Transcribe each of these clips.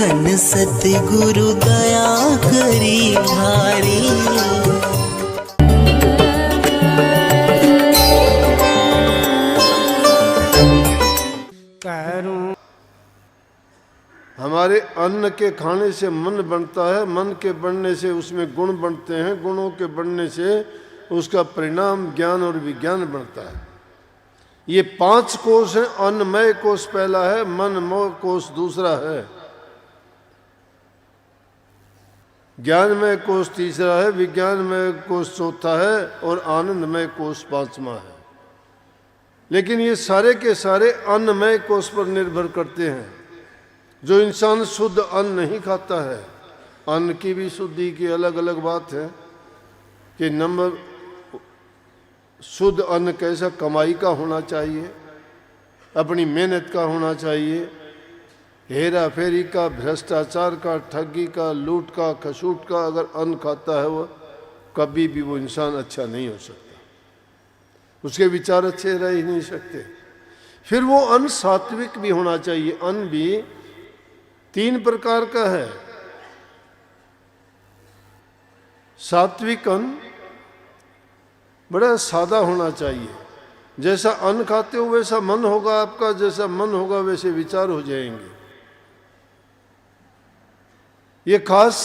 धन सतगुरु दया करी भारी। हमारे अन्न के खाने से मन बनता है, मन के बनने से उसमें गुण बनते हैं, गुणों के बनने से उसका परिणाम ज्ञान और विज्ञान बनता है। ये 5 कोष हैं। अन्नमय कोष पहला है, मनमय कोष दूसरा है, ज्ञानमय कोष तीसरा है, विज्ञानमय कोष चौथा है और आनंदमय कोष 5वां है। लेकिन ये सारे के सारे अन्नमय कोष पर निर्भर करते हैं। जो इंसान शुद्ध अन्न नहीं खाता है, अन्न की भी शुद्धि की अलग अलग बात है कि नंबर शुद्ध अन्न कैसा कमाई का होना चाहिए, अपनी मेहनत का होना चाहिए, हेरा फेरी का, भ्रष्टाचार का, ठगी का, लूट का, खसूट का अगर अन्न खाता है वो कभी भी वो इंसान अच्छा नहीं हो सकता, उसके विचार अच्छे रह ही नहीं सकते। फिर वो अन्न सात्विक भी होना चाहिए। अन्न भी 3 प्रकार का है। सात्विक अन्न बड़ा सादा होना चाहिए। जैसा अन्न खाते हो वैसा मन होगा आपका, जैसा मन होगा वैसे विचार हो जाएंगे। ये खास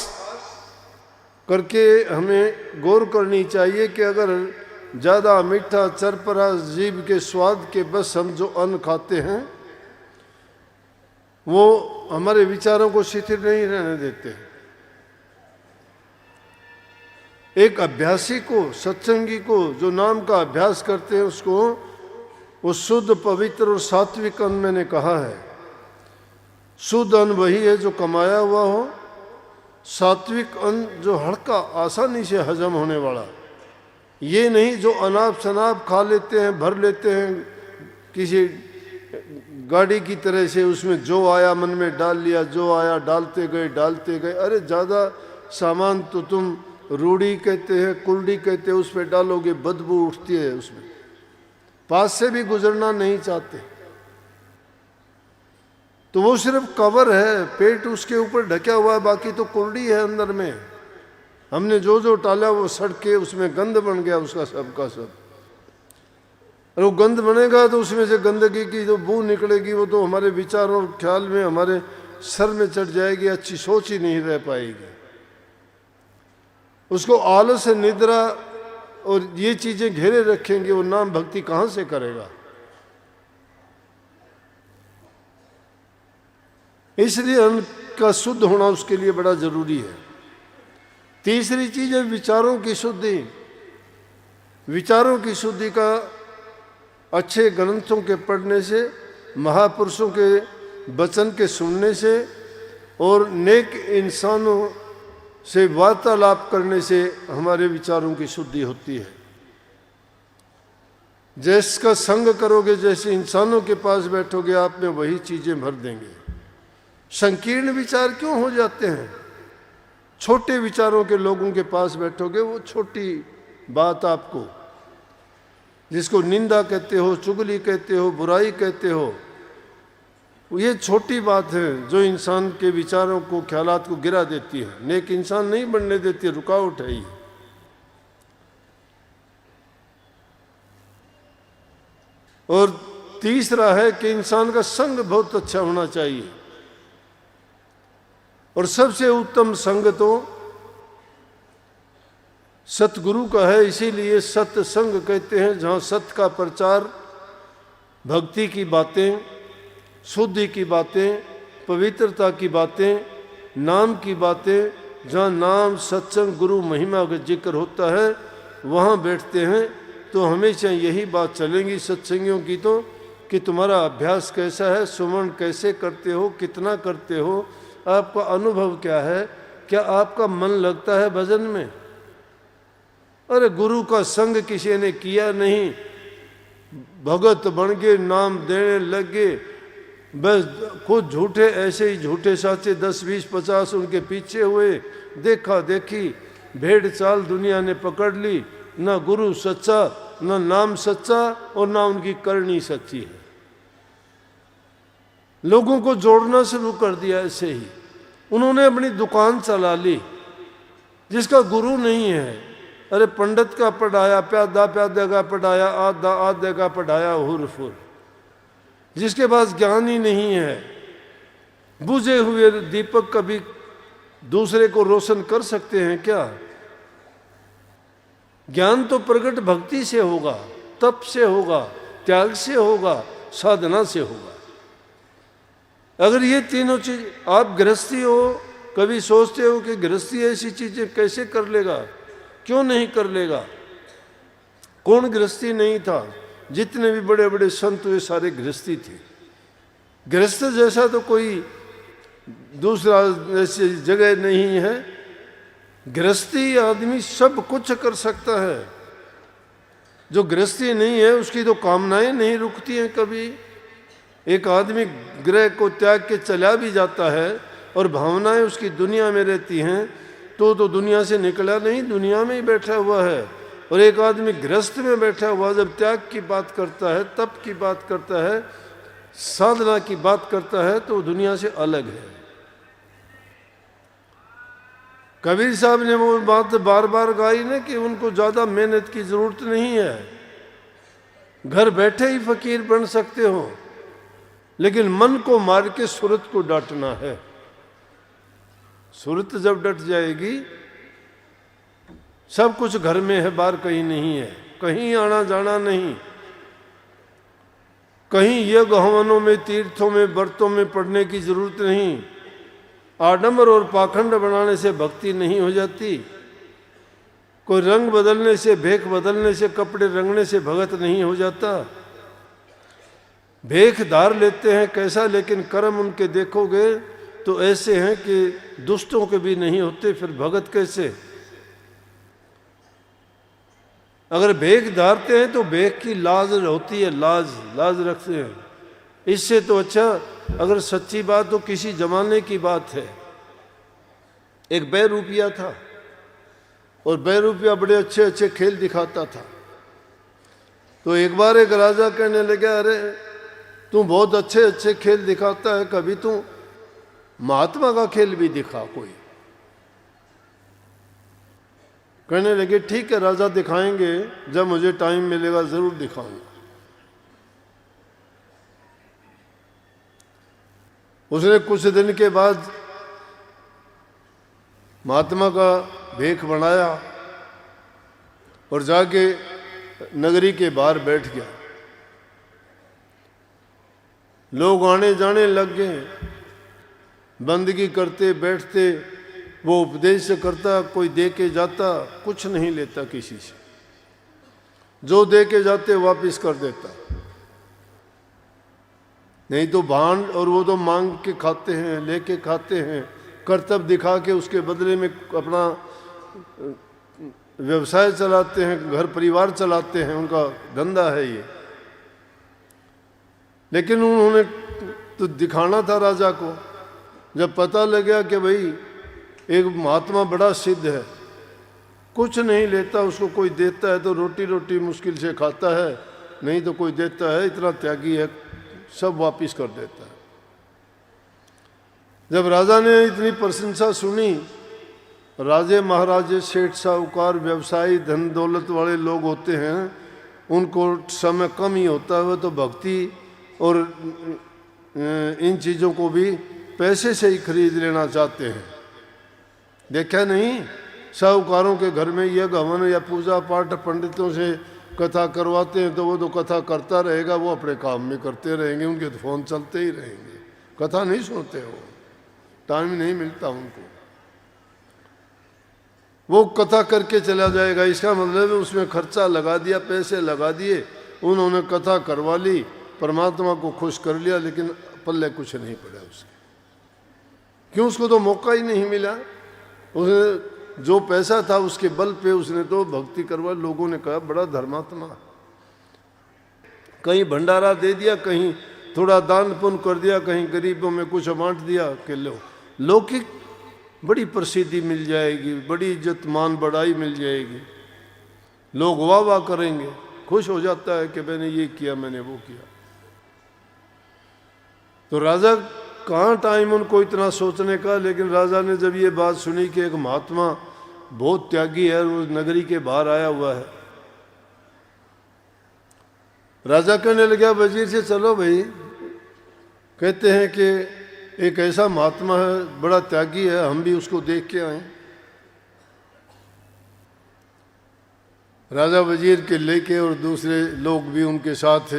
करके हमें गौर करनी चाहिए कि अगर ज़्यादा मीठा चरपरा जीभ के स्वाद के बस हम जो अन्न खाते हैं वो हमारे विचारों को शिथिल नहीं रहने देते। एक अभ्यासी को, सत्संगी को जो नाम का अभ्यास करते हैं उसको वो शुद्ध पवित्र और सात्विक अन्न मैंने कहा है। शुद्ध अन्न वही है जो कमाया हुआ हो, सात्विक अन्न जो हल्का आसानी से हजम होने वाला, ये नहीं जो अनाप शनाप खा लेते हैं, भर लेते हैं किसी गाड़ी की तरह से, उसमें जो आया मन में डाल लिया, जो आया डालते गए। अरे ज़्यादा सामान तो तुम रूढ़ी कहते हैं, कुल्डी कहते हैं, उस पर डालोगे बदबू उठती है, उसमें पास से भी गुजरना नहीं चाहते। तो वो सिर्फ कवर है, पेट उसके ऊपर ढका हुआ है, बाकी तो कुल्डी है अंदर में। हमने जो जो डाला वो सड़ के उसमें गंध बन गया उसका सब का सब। और वो गंध बनेगा तो उसमें से गंदगी की जो बू निकलेगी वो तो हमारे विचार और ख्याल में, हमारे सर में चढ़ जाएगी, अच्छी सोच ही नहीं रह पाएगी। उसको आलस, निद्रा और ये चीज़ें घेरे रखेंगे, वो नाम भक्ति कहाँ से करेगा। इसलिए अन्न का शुद्ध होना उसके लिए बड़ा जरूरी है। तीसरी चीज़ है विचारों की शुद्धि। विचारों की शुद्धि का अच्छे ग्रंथों के पढ़ने से, महापुरुषों के वचन के सुनने से और नेक इंसानों से वार्तालाप करने से हमारे विचारों की शुद्धि होती है। जिसका संग करोगे, जैसे इंसानों के पास बैठोगे, आप में वही चीज़ें भर देंगे। संकीर्ण विचार क्यों हो जाते हैं? छोटे विचारों के लोगों के पास बैठोगे, वो छोटी बात आपको, जिसको निंदा कहते हो, चुगली कहते हो, बुराई कहते हो, ये छोटी बात है जो इंसान के विचारों को, ख्यालात को गिरा देती है, नेक इंसान नहीं बनने देती, रुकावट है ये। और तीसरा है कि इंसान का संग बहुत अच्छा होना चाहिए। और सबसे उत्तम संग तो सतगुरु का है, इसीलिए सत्संग कहते हैं, जहाँ सत्य का प्रचार, भक्ति की बातें, शुद्धि की बातें, पवित्रता की बातें, नाम की बातें, जहाँ नाम, सत्संग, गुरु महिमा का जिक्र होता है, वहाँ बैठते हैं। तो हमेशा यही बात चलेंगी सत्संगियों की तो, कि तुम्हारा अभ्यास कैसा है, सुमन कैसे करते हो, कितना करते हो, आपका अनुभव क्या है, क्या आपका मन लगता है भजन में? अरे गुरु का संग किसी ने किया नहीं, भगत बन गए, नाम देने लगे, बस खुद झूठे, ऐसे ही झूठे साचे 10, 20, 50 उनके पीछे हुए, देखा देखी भेड़ चाल दुनिया ने पकड़ ली। ना गुरु सच्चा, ना नाम सच्चा और ना उनकी करनी सच्ची है। लोगों को जोड़ना शुरू कर दिया ऐसे ही, उन्होंने अपनी दुकान चला ली, जिसका गुरु नहीं है। अरे पंडित का पढ़ाया, प्यादा प्यादे का पढ़ाया, आधा आधे का पढ़ाया, हुर फुर, जिसके पास ज्ञान ही नहीं है। बुझे हुए दीपक कभी दूसरे को रोशन कर सकते हैं क्या? ज्ञान तो प्रकट भक्ति से होगा, तप से होगा, त्याग से होगा, साधना से होगा। अगर ये तीनों चीज, आप गृहस्थी हो, कभी सोचते हो कि गृहस्थी ऐसी चीजें कैसे कर लेगा? क्यों नहीं कर लेगा? कौन गृहस्थी नहीं था? जितने भी बड़े बड़े संत हुए सारे गृहस्थी थे। गृहस्थ जैसा तो कोई दूसरा ऐसी जगह नहीं है। गृहस्थी आदमी सब कुछ कर सकता है। जो गृहस्थी नहीं है उसकी तो कामनाएं नहीं रुकती हैं कभी। एक आदमी गृह को त्याग के चला भी जाता है और भावनाएं उसकी दुनिया में रहती हैं, तो दुनिया से निकला नहीं, दुनिया में ही बैठा हुआ है। और एक आदमी गृहस्थ में बैठा हुआ जब त्याग की बात करता है, तप की बात करता है, साधना की बात करता है, तो दुनिया से अलग है। कबीर साहब ने वो बात बार बार गाई ना कि उनको ज़्यादा मेहनत की ज़रूरत नहीं है, घर बैठे ही फकीर बन सकते हो, लेकिन मन को मार के सूरत को डांटना है। सूरत जब डट जाएगी, सब कुछ घर में है, बाहर कहीं नहीं है, कहीं आना जाना नहीं, कहीं यज्ञ हवनों में, तीर्थों में, व्रतों में पढ़ने की जरूरत नहीं। आडंबर और पाखंड बनाने से भक्ति नहीं हो जाती। कोई रंग बदलने से, भेख बदलने से, कपड़े रंगने से भगत नहीं हो जाता। भेख धार लेते हैं कैसा, लेकिन कर्म उनके देखोगे तो ऐसे हैं कि दुष्टों के भी नहीं होते, फिर भगत कैसे? अगर भेख धारते हैं तो भेख की लाज होती है, लाज रखते हैं। इससे तो अच्छा, अगर सच्ची बात तो किसी जमाने की बात है। एक बैरूपिया था और बैरूपिया बड़े अच्छे अच्छे खेल दिखाता था। तो एक बार एक राजा कहने लगा, अरे तू बहुत अच्छे अच्छे खेल दिखाता है, कभी तू महात्मा का खेल भी दिखा कोई। कहने लगे, ठीक है राजा, दिखाएंगे, जब मुझे टाइम मिलेगा जरूर दिखाऊंगा। उसने कुछ दिन के बाद महात्मा का भेख बनाया और जाके नगरी के बाहर बैठ गया। लोग आने जाने लग गए, बंदगी करते बैठते, वो उपदेश करता, कोई दे के जाता, कुछ नहीं लेता किसी से, जो दे के जाते वापिस कर देता, नहीं तो भांड, और वो तो मांग के खाते हैं, लेके खाते हैं, कर्तव्य दिखा के उसके बदले में अपना व्यवसाय चलाते हैं, घर परिवार चलाते हैं, उनका धंधा है ये। लेकिन उन्होंने तो दिखाना था राजा को। जब पता लगा कि भाई एक महात्मा बड़ा सिद्ध है, कुछ नहीं लेता, उसको कोई देता है तो रोटी रोटी मुश्किल से खाता है, नहीं तो कोई देता है, इतना त्यागी है, सब वापिस कर देता है। जब राजा ने इतनी प्रशंसा सुनी, राजे महाराजे, सेठ साहूकार, व्यवसायी, धन दौलत वाले लोग होते हैं, उनको समय कम ही होता है, तो भक्ति और इन चीज़ों को भी पैसे से ही खरीद लेना चाहते हैं। देखा नहीं, साहूकारों के घर में यज्ञ हवन या पूजा पाठ पंडितों से कथा करवाते हैं, तो वो तो कथा करता रहेगा, वो अपने काम में करते रहेंगे, उनके तो फोन चलते ही रहेंगे, कथा नहीं सुनते, वो टाइम नहीं मिलता उनको। वो कथा करके चला जाएगा, इसका मतलब है उसमें खर्चा लगा दिया, पैसे लगा दिए, उन्होंने कथा करवा ली, परमात्मा को खुश कर लिया, लेकिन पल्ले कुछ नहीं पड़ा उसके। क्यों? उसको तो मौका ही नहीं मिला। उसने जो पैसा था उसके बल पे उसने तो भक्ति करवा। लोगों ने कहा बड़ा धर्मात्मा, कहीं भंडारा दे दिया, कहीं थोड़ा दान पुण्य कर दिया, कहीं गरीबों में कुछ बांट दिया कि लो, लौकिक बड़ी प्रसिद्धि मिल जाएगी, बड़ी इज्जत मान बढ़ाई मिल जाएगी, लोग वाह वाह करेंगे, खुश हो जाता है कि मैंने ये किया, मैंने वो किया। तो राजा कहाँ टाइम उनको इतना सोचने का। लेकिन राजा ने जब ये बात सुनी कि एक महात्मा बहुत त्यागी है, वो नगरी के बाहर आया हुआ है, राजा कहने लगा वजीर से, चलो भाई, कहते हैं कि एक ऐसा महात्मा है, बड़ा त्यागी है, हम भी उसको देख के आए। राजा वजीर के लेके और दूसरे लोग भी उनके साथ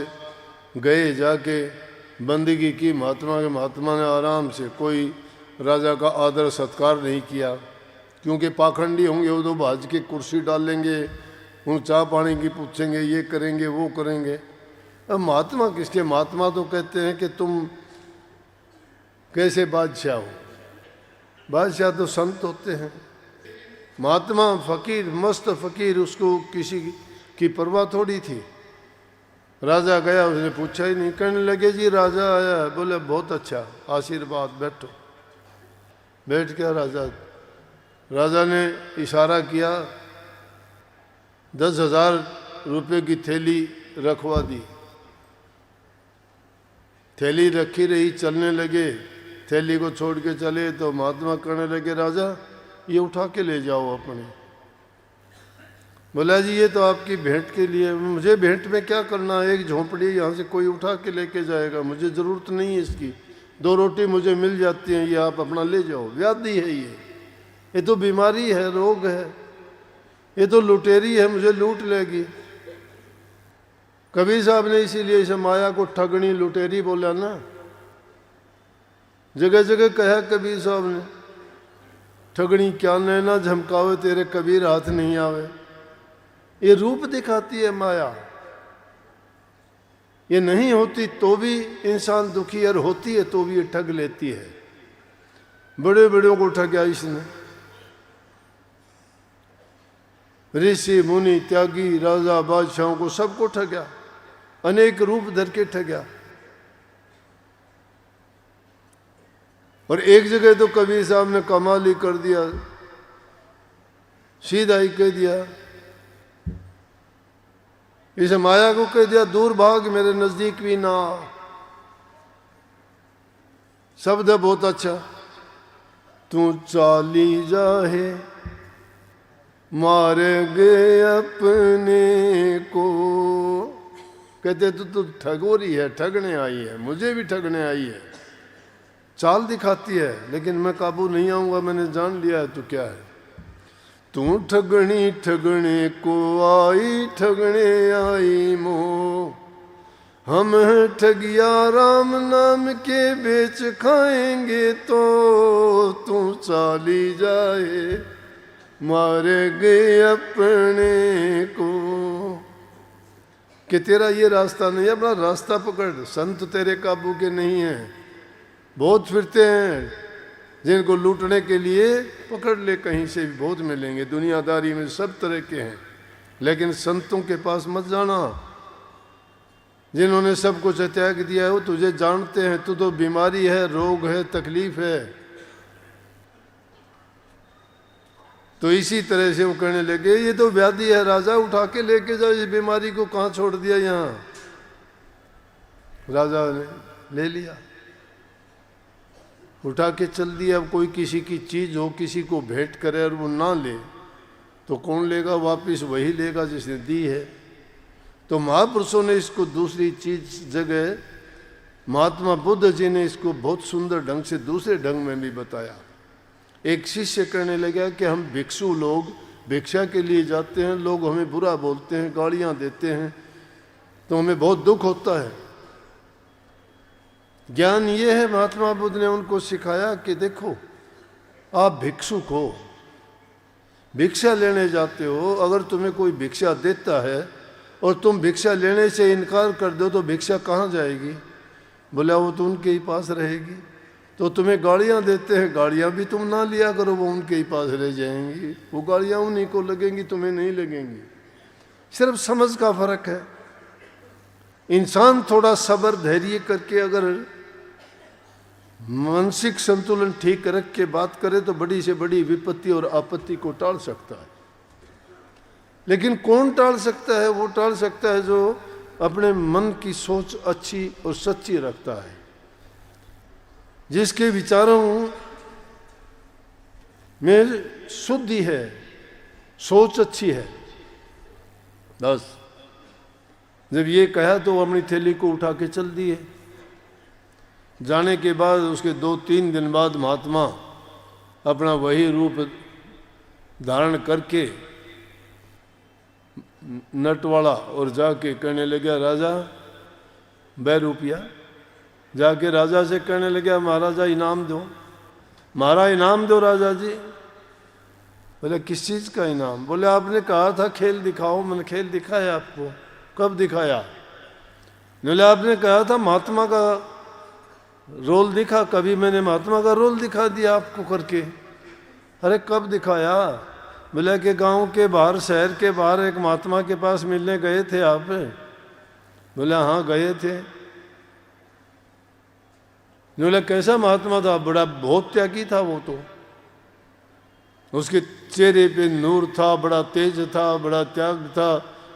गए, जाके बंदगी की महात्मा के। महात्मा ने आराम से, कोई राजा का आदर सत्कार नहीं किया, क्योंकि पाखंडी होंगे वो तो भाज के कुर्सी डालेंगे, उन चाय पानी की पूछेंगे, ये करेंगे वो करेंगे। अब महात्मा किसके? महात्मा तो कहते हैं कि तुम कैसे बादशाह हो, बादशाह तो संत होते हैं। महात्मा फकीर, मस्त फकीर, उसको किसी की परवाह थोड़ी थी। राजा गया, उसने पूछा ही नहीं, कहने लगे जी राजा आया है। बोले बहुत अच्छा, आशीर्वाद, बैठो। बैठ गया राजा ने इशारा किया, 10,000 रुपये की थैली रखवा दी। थैली रखी रही, चलने लगे, थैली को छोड़ के चले तो महात्मा कहने लगे राजा ये उठा के ले जाओ अपने। बोला जी ये तो आपकी भेंट के लिए, मुझे भेंट में क्या करना है, एक झोंपड़ी यहाँ से कोई उठा के लेके जाएगा, मुझे ज़रूरत नहीं है इसकी, 2 रोटी मुझे मिल जाती हैं, ये आप अपना ले जाओ। व्याधि है ये तो बीमारी है, रोग है, ये तो लुटेरी है, मुझे लूट लेगी। कबीर साहब ने इसीलिए इसे माया को ठगनी लुटेरी बोला ना, जगह जगह कहा कबीर साहब ने, ठगनी क्या नैना झमकावे तेरे कबीर हाथ नहीं आवे। ये रूप दिखाती है माया, ये नहीं होती तो भी इंसान दुखी, और होती है तो भी ये ठग लेती है। बड़े बड़ों को ठगा इसने, ऋषि मुनि त्यागी राजा बादशाहों को सबको ठगा, अनेक रूप धर के ठगा। और एक जगह तो कबीर साहब ने कमाल ही कर दिया, सीधा ही कह दिया, इस माया को कह दिया दूर भाग, मेरे नजदीक भी ना। शब्द है बहुत अच्छा, तू चाली जाहे मारे गए अपने को। कहते तू ठगोरी है, ठगने आई है, मुझे भी ठगने आई है। चाल दिखाती है लेकिन मैं काबू नहीं आऊंगा, मैंने जान लिया है। तो क्या है, तू ठगनी ठगने को आई, ठगने आई मो। हम ठगिया राम नाम के बेच खाएंगे तो, तू चाली जाए मारे गए अपने को। कि तेरा ये रास्ता नहीं, अपना रास्ता पकड़। संत तेरे काबू के नहीं है, बहुत फिरते हैं, जिनको लूटने के लिए पकड़ ले, कहीं से भी बहुत मिलेंगे। दुनियादारी में सब तरह के हैं, लेकिन संतों के पास मत जाना, जिन्होंने सब कुछ त्याग दिया है। वो तुझे जानते हैं, तू तो बीमारी है, रोग है, तकलीफ है। तो इसी तरह से वो कहने लगे ये तो व्याधि है, राजा उठा के लेके जाओ, इस बीमारी को कहाँ छोड़ दिया यहाँ। राजा ने ले लिया, उठा के चल दिया। अब कोई किसी की चीज हो, किसी को भेंट करे और वो ना ले तो कौन लेगा वापिस? वही लेगा जिसने दी है। तो महापुरुषों ने इसको दूसरी चीज जगह, महात्मा बुद्ध जी ने इसको बहुत सुंदर ढंग से दूसरे ढंग में भी बताया। एक शिष्य कहने लगा कि हम भिक्षु लोग भिक्षा के लिए जाते हैं, लोग हमें बुरा बोलते हैं, गालियां देते हैं, तो हमें बहुत दुख होता है। ज्ञान ये है, महात्मा बुद्ध ने उनको सिखाया कि देखो आप भिक्षुक हो, भिक्षा लेने जाते हो, अगर तुम्हें कोई भिक्षा देता है और तुम भिक्षा लेने से इनकार कर दो तो भिक्षा कहाँ जाएगी? बोला वो तो उनके ही पास रहेगी। तो तुम्हें गाड़ियाँ देते हैं, गाड़ियाँ भी तुम ना लिया करो, वो उनके ही पास रह जाएंगी, वो गाड़ियाँ उन्हीं को लगेंगी, तुम्हें नहीं लगेंगी। सिर्फ समझ का फर्क है। इंसान थोड़ा सब्र धैर्य करके अगर मानसिक संतुलन ठीक रख के बात करे तो बड़ी से बड़ी विपत्ति और आपत्ति को टाल सकता है। लेकिन कौन टाल सकता है? वो टाल सकता है जो अपने मन की सोच अच्छी और सच्ची रखता है। जिसके विचारों में शुद्धि है, सोच अच्छी है। बस जब ये कहा तो वो अपनी थैली को उठा के चल दिए। जाने के बाद उसके 2-3 दिन बाद महात्मा अपना वही रूप धारण करके नटवाड़ा और जाके कहने लगा, राजा 2 रुपया। जाके राजा से कहने लगा, महाराजा इनाम दो, महाराज इनाम दो राजा जी। बोले किस चीज़ का इनाम? बोले आपने कहा था खेल दिखाओ, मैंने खेल दिखाया आपको। कब दिखाया? बोले आपने कहा था महात्मा का रोल दिखा, कभी मैंने महात्मा का रोल दिखा दिया आपको करके। अरे कब दिखाया? बोले कि गांव के बाहर, शहर के बाहर एक महात्मा के पास मिलने गए थे आप? बोले हाँ गए थे। बोले कैसा महात्मा था? बड़ा बहुत त्यागी था वो तो, उसके चेहरे पे नूर था, बड़ा तेज था, बड़ा त्याग था।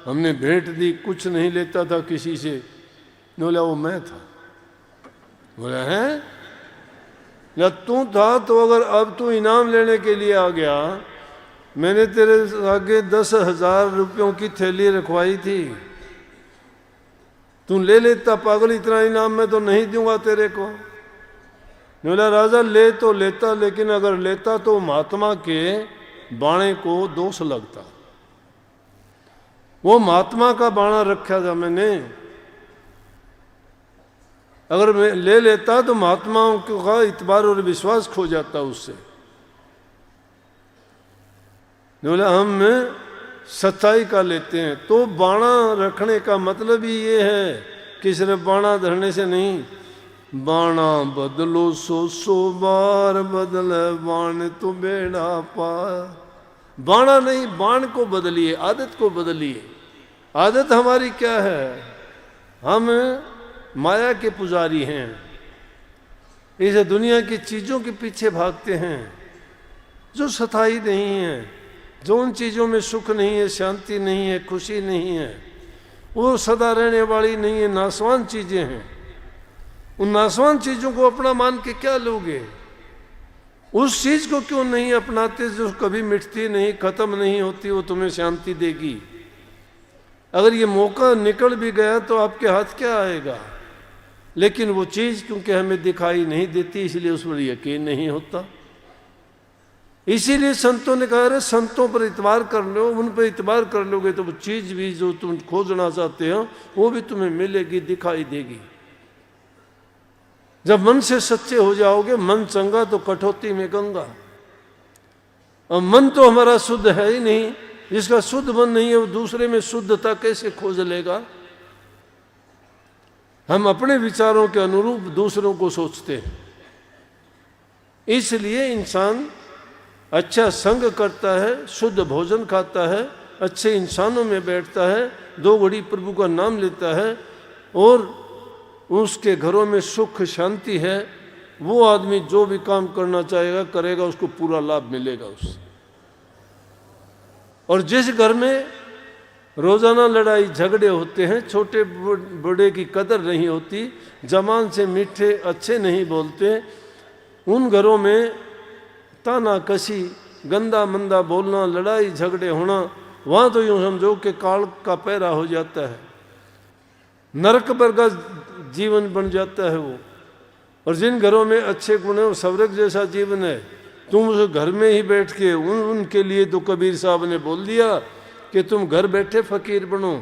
हमने भेंट दी, कुछ नहीं लेता था किसी से। बोला वो मैं था। बोला हैं? या तू था तो अगर अब तू इनाम लेने के लिए आ गया, मैंने तेरे आगे 10,000 रुपयों की थैली रखवाई थी, तू ले लेता पागल, इतना इनाम मैं तो नहीं दूंगा तेरे को। बोला राजा ले तो लेता, लेकिन अगर लेता तो महात्मा के बाणे को दोष लगता। वो महात्मा का बाणा रखा था मैंने, अगर मैं ले लेता तो महात्माओं का इतबार और विश्वास खो जाता उससे। बोला हम सच्चाई का लेते हैं। तो बाणा रखने का मतलब ही ये है कि सिर्फ बाणा धरने से नहीं, बाणा बदलो 100 बार बदले बाण तो बेड़ा पार। बाणा नहीं, बाण को बदलिए, आदत को बदलिए। आदत हमारी क्या है? हम माया के पुजारी हैं, इस दुनिया की चीज़ों के पीछे भागते हैं जो सताई नहीं है, जो उन चीज़ों में सुख नहीं है, शांति नहीं है, खुशी नहीं है, वो सदा रहने वाली नहीं है, नासवान चीज़ें हैं। उन नासवान चीज़ों को अपना मान के क्या लोगे? उस चीज़ को क्यों नहीं अपनाते जो कभी मिटती नहीं, खत्म नहीं होती, वो तुम्हें शांति देगी। अगर ये मौका निकल भी गया तो आपके हाथ क्या आएगा? लेकिन वो चीज़ क्योंकि हमें दिखाई नहीं देती, इसलिए उस पर यकीन नहीं होता। इसीलिए संतों ने कहा, अरे संतों पर इतबार कर लो, उन पर इतबार कर लोगे तो वो चीज़ भी जो तुम खोजना चाहते हो वो भी तुम्हें मिलेगी, दिखाई देगी। जब मन से सच्चे हो जाओगे, मन चंगा तो कठौती में गंगा। और मन तो हमारा शुद्ध है ही नहीं, जिसका शुद्ध मन नहीं है वो दूसरे में शुद्धता कैसे खोज लेगा? हम अपने विचारों के अनुरूप दूसरों को सोचते हैं। इसलिए इंसान अच्छा संग करता है, शुद्ध भोजन खाता है, अच्छे इंसानों में बैठता है, 2 घड़ी प्रभु का नाम लेता है और उसके घरों में सुख शांति है। वो आदमी जो भी काम करना चाहेगा करेगा, उसको पूरा लाभ मिलेगा उससे। और जिस घर में रोजाना लड़ाई झगड़े होते हैं, छोटे बड़े की कदर नहीं होती, जबान से मीठे अच्छे नहीं बोलते, उन घरों में ताना कसी, गंदा मंदा बोलना, लड़ाई झगड़े होना, वहाँ तो यूँ समझो कि काल का पैरा हो जाता है, नरक पर का जीवन बन जाता है वो। और जिन घरों में अच्छे गुण है, वो स्वर्ग जैसा जीवन है। तुम उस घर में ही बैठ के उनके लिए तो कबीर साहब ने बोल दिया कि तुम घर बैठे फकीर बनो,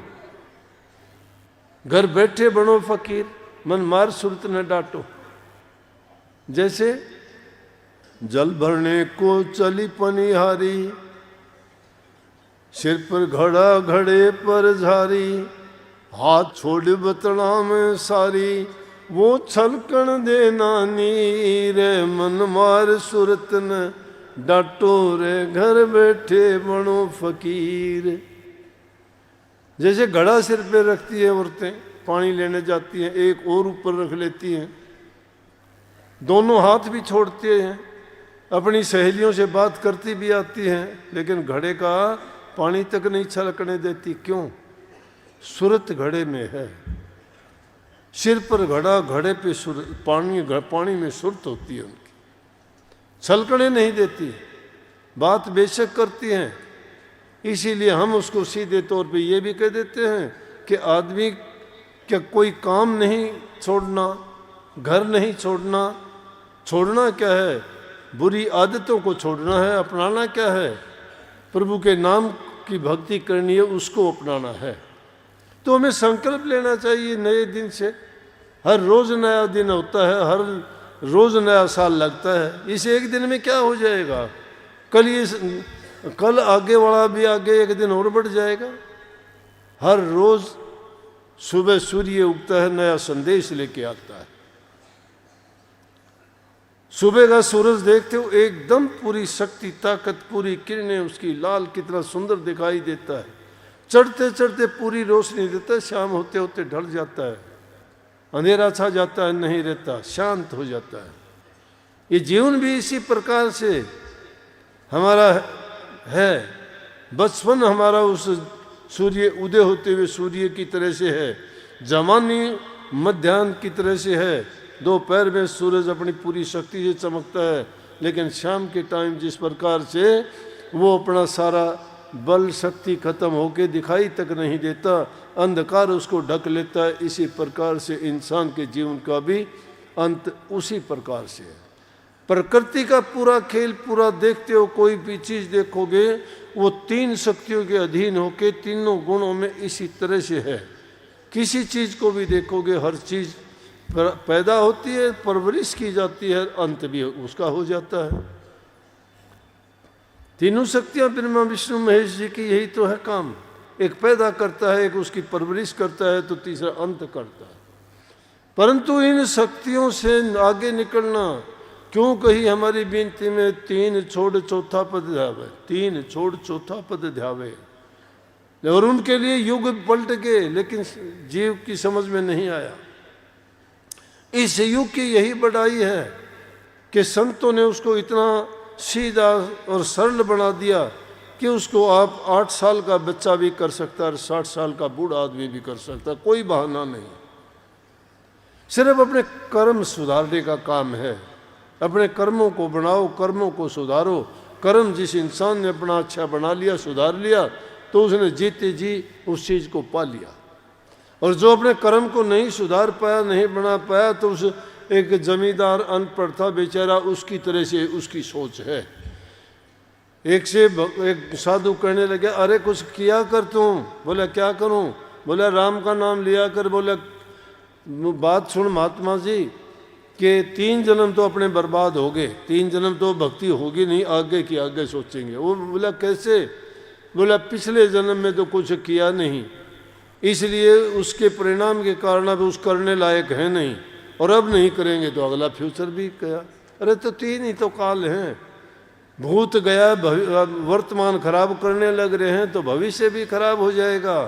घर बैठे बनो फकीर, मन मार सुरत न डांटो। जैसे जल भरने को चली पनिहारी, सिर पर घड़ा घड़े पर झारी, हाथ छोड़ बतना में सारी, वो छलकन दे नानी रे, मन मार सुरत न डांटो रे, घर बैठे बनो फकीर। जैसे घड़ा सिर पे रखती है औरतें, पानी लेने जाती हैं, एक और ऊपर रख लेती हैं, दोनों हाथ भी छोड़ते हैं, अपनी सहेलियों से बात करती भी आती हैं, लेकिन घड़े का पानी तक नहीं छलकने देती। क्यों? सुरत घड़े में है। सिर पर घड़ा, घड़े पे पानी में सुरत होती है उनकी, छलकने नहीं देती, बात बेशक करती हैं। इसीलिए हम उसको सीधे तौर पे ये भी कह देते हैं कि आदमी क्या कोई काम नहीं छोड़ना, घर नहीं छोड़ना, छोड़ना क्या है? बुरी आदतों को छोड़ना है। अपनाना क्या है? प्रभु के नाम की भक्ति करनी है, उसको अपनाना है। तो हमें संकल्प लेना चाहिए नए दिन से। हर रोज़ नया दिन होता है, हर रोज़ नया साल लगता है। इस एक दिन में क्या हो जाएगा? कल आगे वाला भी आगे एक दिन और बढ़ जाएगा। हर रोज़ सुबह सूर्य उगता है, नया संदेश लेके आता है। सुबह का सूरज देखते हो एकदम पूरी शक्ति, ताकत, पूरी किरणें उसकी लाल कितना सुंदर दिखाई देता है। चढ़ते चढ़ते पूरी रोशनी देता है, शाम होते होते ढल जाता है, अंधेरा छा जाता है, नहीं रहता, शांत हो जाता है। ये जीवन भी इसी प्रकार से हमारा है। बचपन हमारा उस सूर्य उदय होते हुए सूर्य की तरह से है, जवानी मध्याह्न की तरह से है, दोपहर में सूरज अपनी पूरी शक्ति से चमकता है, लेकिन शाम के टाइम जिस प्रकार से वो अपना सारा बल शक्ति खत्म होके दिखाई तक नहीं देता, अंधकार उसको ढक लेता है। इसी प्रकार से इंसान के जीवन का भी अंत उसी प्रकार से है। प्रकृति का पूरा खेल पूरा देखते हो, कोई भी चीज़ देखोगे वो तीन शक्तियों के अधीन होके तीनों गुणों में इसी तरह से है। किसी चीज़ को भी देखोगे, हर चीज़ पैदा होती है, परवरिश की जाती है, अंत भी उसका हो जाता है। तीनों शक्तियाँ ब्रह्मा विष्णु महेश जी की यही तो है काम। एक पैदा करता है, एक उसकी परवरिश करता है, तो तीसरा अंत करता है। परंतु इन शक्तियों से आगे निकलना, क्यों कही हमारी विनती में तीन छोड़ चौथा पद ध्यावे, तीन छोड़ चौथा पद ध्यावे। और उनके लिए युग पलट गए, लेकिन जीव की समझ में नहीं आया। इस युग की यही बढ़ाई है कि संतों ने उसको इतना सीधा और सरल बना दिया कि उसको आप 8 साल का बच्चा भी कर सकता है, 60 साल का बूढ़ा आदमी भी कर सकता है, कोई बहाना नहीं। सिर्फ अपने कर्म सुधारने का काम है। अपने कर्मों को बनाओ, कर्मों को सुधारो। कर्म जिस इंसान ने अपना अच्छा बना लिया, सुधार लिया, तो उसने जीते जी उस चीज़ को पा लिया। और जो अपने कर्म को नहीं सुधार पाया, नहीं बना पाया, तो उस एक जमींदार अनपढ़ था बेचारा, उसकी तरह से उसकी सोच है। एक साधु कहने लगे, अरे कुछ किया कर तुम। बोला क्या करूं? बोला राम का नाम लिया कर। बोला बात सुन महात्मा जी कि 3 जन्म तो अपने बर्बाद हो गए, 3 जन्म तो भक्ति होगी नहीं, आगे की आगे सोचेंगे। वो बोला कैसे? बोला पिछले जन्म में तो कुछ किया नहीं, इसलिए उसके परिणाम के कारण अब उस करने लायक है नहीं, और अब नहीं करेंगे तो अगला फ्यूचर भी गया। अरे तो 3 ही तो काल हैं, भूत गया, वर्तमान खराब करने लग रहे हैं तो भविष्य भी खराब हो जाएगा।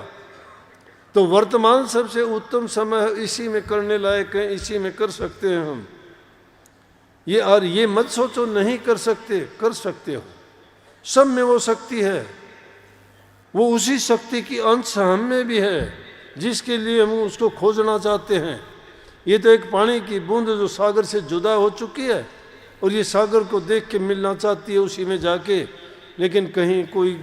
तो वर्तमान सबसे उत्तम समय है, इसी में करने लायक है, इसी में कर सकते हैं हम। ये और ये मत सोचो नहीं कर सकते, कर सकते हो। सब में वो शक्ति है, वो उसी शक्ति की अंश हम में भी है, जिसके लिए हम उसको खोजना चाहते हैं। ये तो एक पानी की बूंद जो सागर से जुदा हो चुकी है, और ये सागर को देख के मिलना चाहती है उसी में जाके, लेकिन कहीं कोई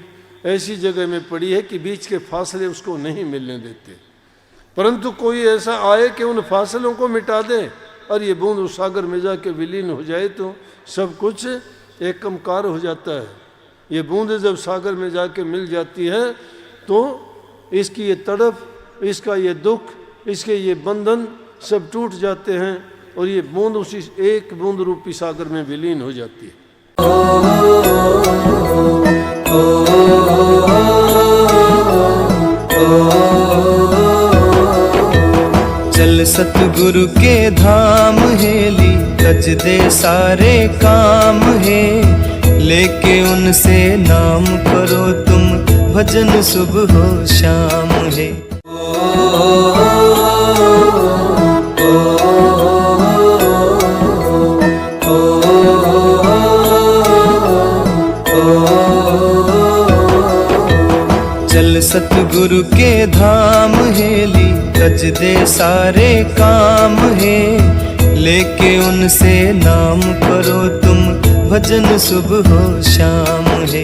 ऐसी जगह में पड़ी है कि बीच के फासले उसको नहीं मिलने देते। परंतु कोई ऐसा आए कि उन फासलों को मिटा दे और ये बूंद उस सागर में जाके विलीन हो जाए, तो सब कुछ एकमकार हो जाता है। ये बूंद जब सागर में जाके मिल जाती है तो इसकी ये तड़प, इसका ये दुख, इसके ये बंधन सब टूट जाते हैं, और ये बूंद उसी एक बूंद रूपी सागर में विलीन हो जाती है। चल सतगुरु के धाम हेली, कज दे सारे काम है, लेके उनसे नाम करो तुम, भजन सुबह हो शाम है। चल सतगुरु के धाम हेली, तज दे सारे काम है, लेके उनसे नाम करो तुम, भजन सुबह हो शाम है।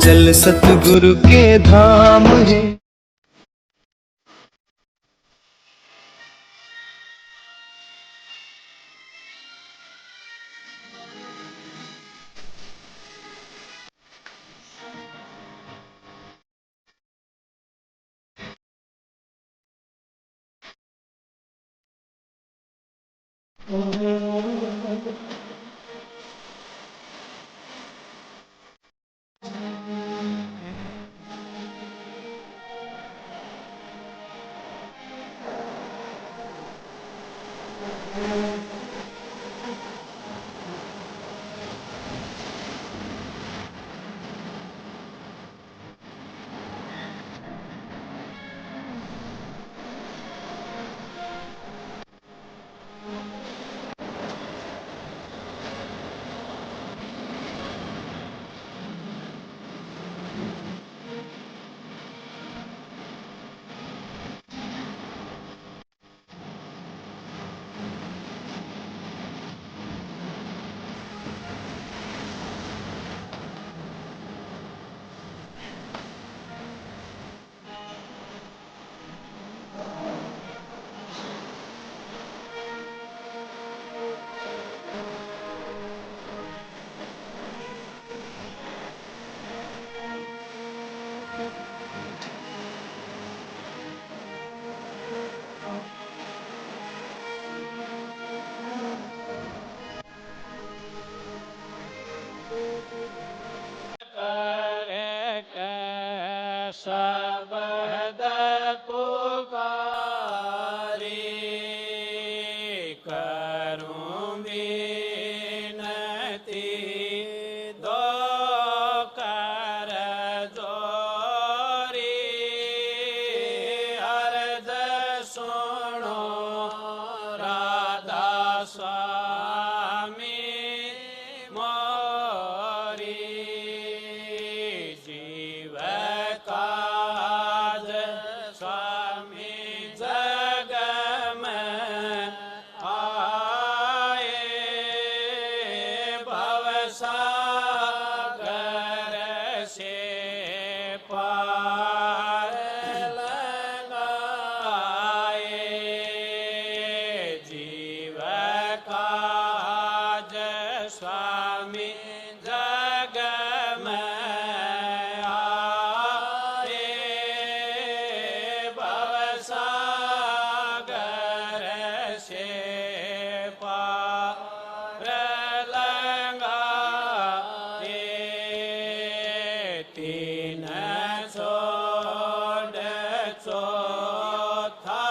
चल सतगुरु के धाम है। शब्द पुकारे करूं विनती दो कर जोरी अर्ज सुनो राधा स्वामी मोरी जीव काज स्वामी जग में आए भवसागर से पार लगाए जीव काज स्वामी जग में आए भवसागर से पार लगाए तीन छोड़ चौथा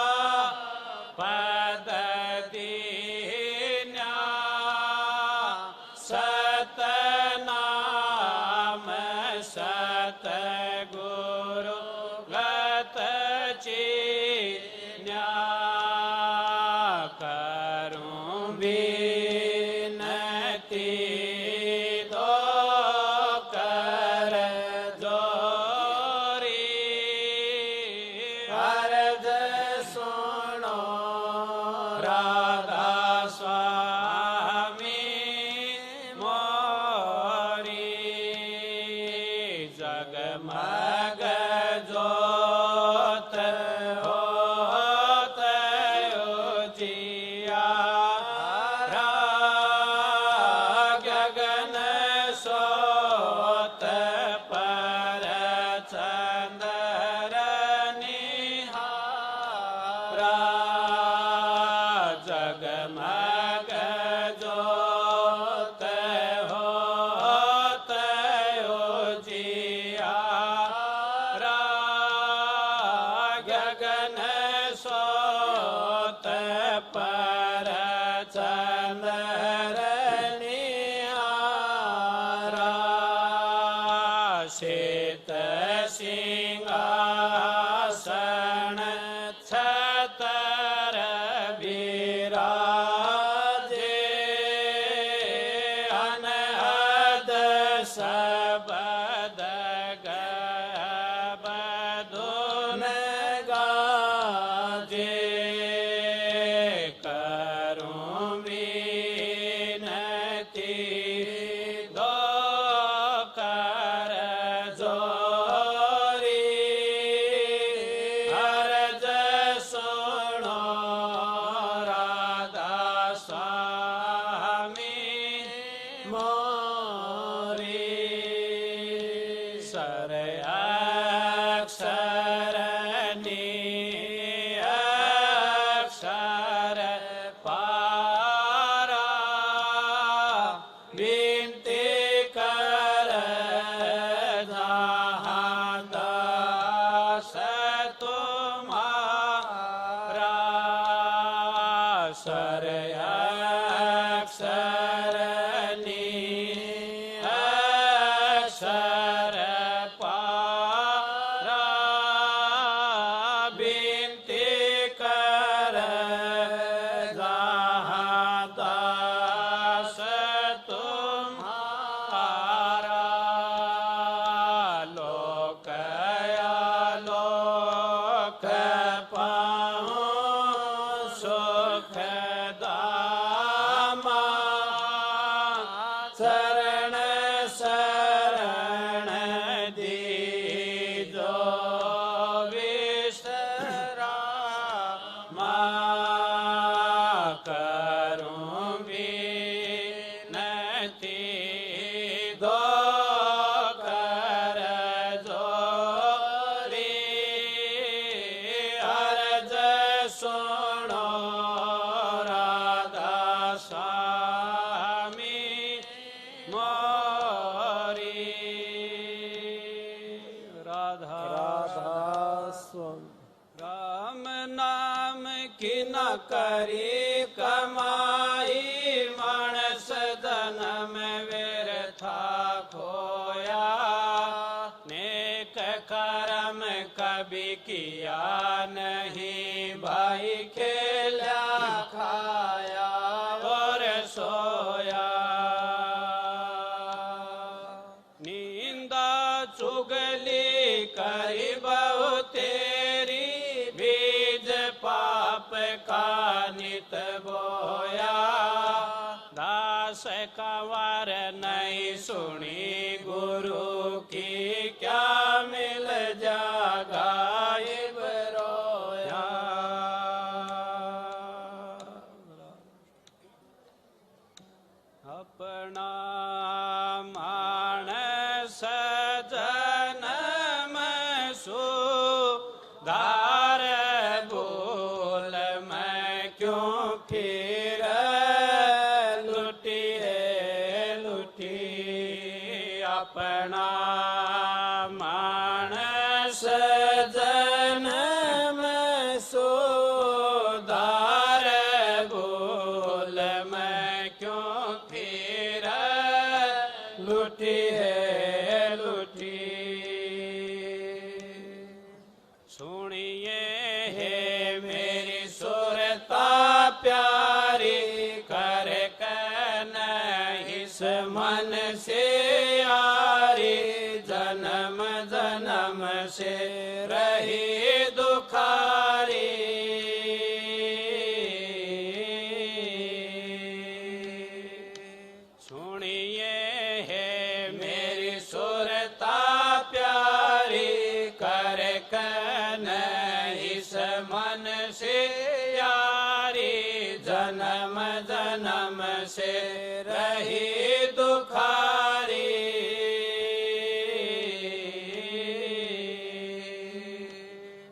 पद दीन्या सतनाम सतगुरु गत चीन्या करूं विनती दो कर जोरी अर्ज सुनो राधा स्वामी मोरी जगमग जोत होत उजियारा गगन सोत पर चंद्र निहारा जगमग जोत होत उजियारा गगन सोत पर चंद्र निहारा श्वेत सिंहासन छतर विराज सबद गबधुन गाजे करूं विनती दो कर जोरी अर्ज सुनो राधा स्वामी मोरी सर अक्षर अक्षर पारा विनती कर जहाँ दास तुम्हारा सर अक्षर अक्षर पारा विनती कर जहाँ दास तुम्हारा लोक आलोक पाऊं सुख दामा शरण शरण दीजो विश्रामा करूं विनती दो कर जोरी अर्ज सुनो राधा स्वामी मोरी राधा राम नाम की न करी कमाई मानस जन्म व्यर्था खोया नेक कर्म कभी किया नहीं भाई खेला खाया और सोया नींदा चुगली करी बहु तेरी बीज पाप का नित बोया दास कंवर नहीं सुनी गुरु की क्या मिल जा गायब रोया अपना मानस जन्म सुधार बोल मैं क्यों फिर लुटी अपना मानस जन्म सुधार बोल मैं क्यों फिर लुटी सुनिए हे मेरी सुरता प्यारी कर इस मन से यारी जन्म जन्म से रही दुखारी सुनिए हे मेरी सुरता प्यारी कर इस मन से यारी जन्म जन्म से रही दुखारी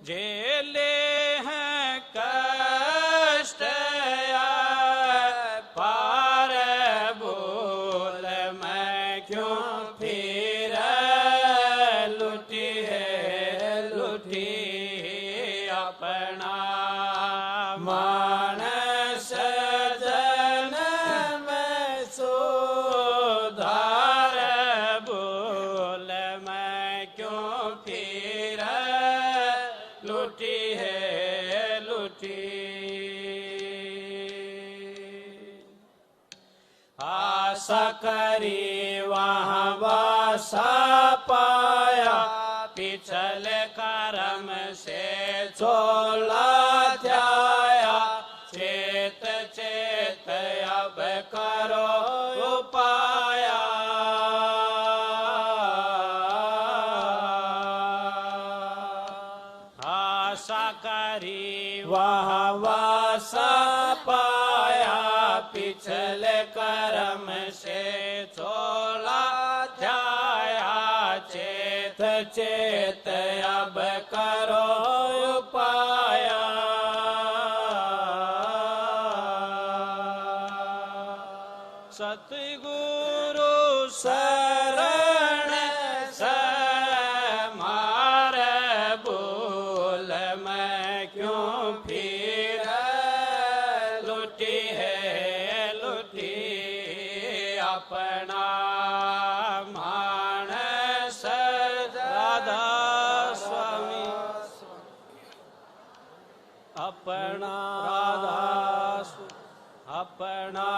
जेले हैं कष्ट पार बोल मैं क्यों फिर लुटी अपना मानस जन्म सुधार बोल मैं क्यों फिर लुटी आशा करी वहाँ वासा पाया पिछल कर्म से छोला ध्याया चेत चेत अब करो उपाया आशा करी वह वासा पाया पिछल कर्म से छोला ध्याया चेत चेत अब करो उपाया सतगुरु शरण समार बोल मैं क्यों फिर लुटी है लुटी अपना मानस राधा स्वामी अपना राधा अपना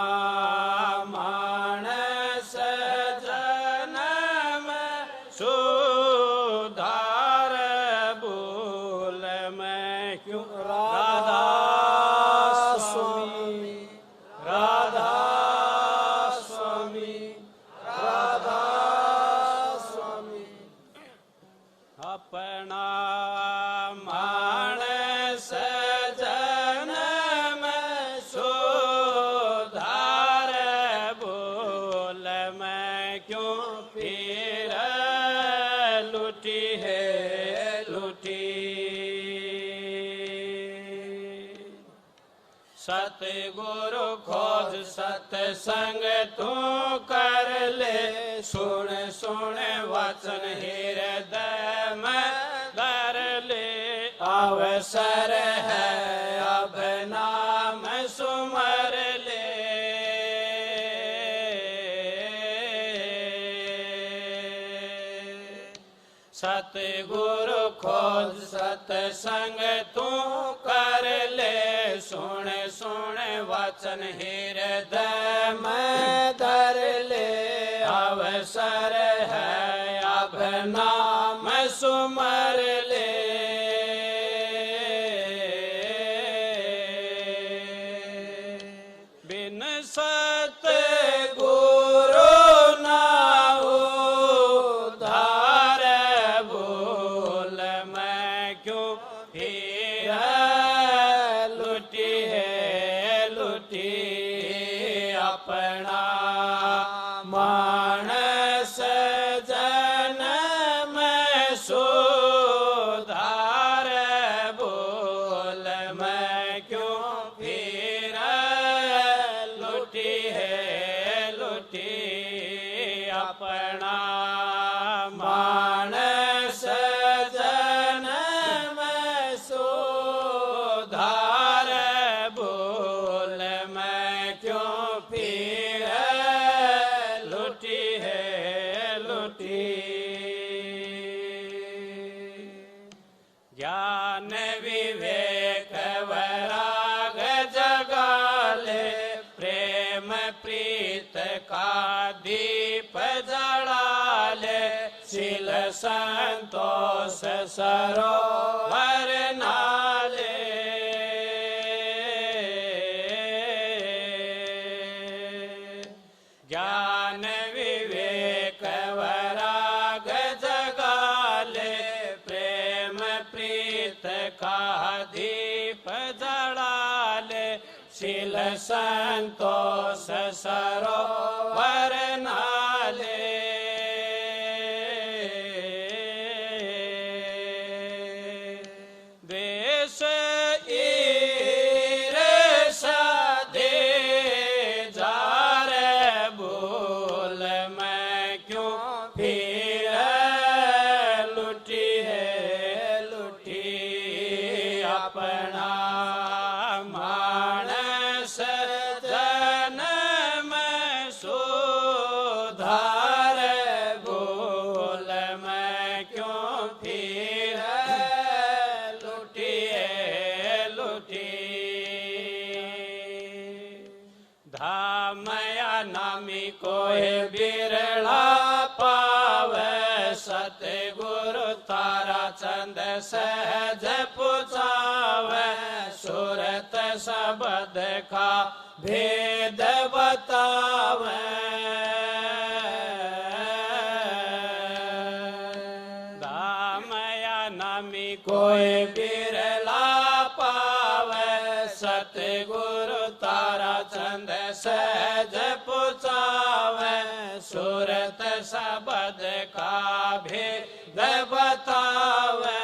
मानस जन्म सुधार बोल मैं क्यों राधा स्वामी राधा स्वामी राधा स्वामी अपना मानस जन्म सुधार बोल मैं क्यों फिर लुटी है लुटी सतगुरु खोज सत्संग तू कर ले सुन सुन वचन हृदय में धर ले अवसर है अब नाम सुमर ले सतगुरु खोज सत्संग तू कर ले सुन सुन वचन हृदय में धर ले अवसर है अब नाम सुमर ले बिन सतगुरु ना उद्धार बोल मैं क्यों फिर लुटी है लुटी अपना मानस जन्म सुधार बोल मैं क्यों फिर लुटी है लुटी अपना मानस जन्म सुधार बोल मैं क्यों फिर लुटी है लुटी ज्ञान विवेक वैराग जगा ले प्रेम प्रीत का दीप जला ले शील संतोष सरोवर नाले ज्ञान विवेक वैराग जगा ले प्रेम प्रीत का दीप जला ले शील संतोष सरोवर नाले द्वेष ईर्ष्या दे जार बोल मैं क्यों फिर लुटी है लुटी अपना मानस जन्म सुधार बोल मैं क्यों फिर लुटी है लुटी धाम या नामी कोई बिरला पाव सतगुरु तारा चंद सहज पुछावे सूरत शब्द का भेद बतावे दामया नामी कोई बिरला पावे सतगुरु तारा चंद सहज पुछावे सूरत शब्द का भेद बतावे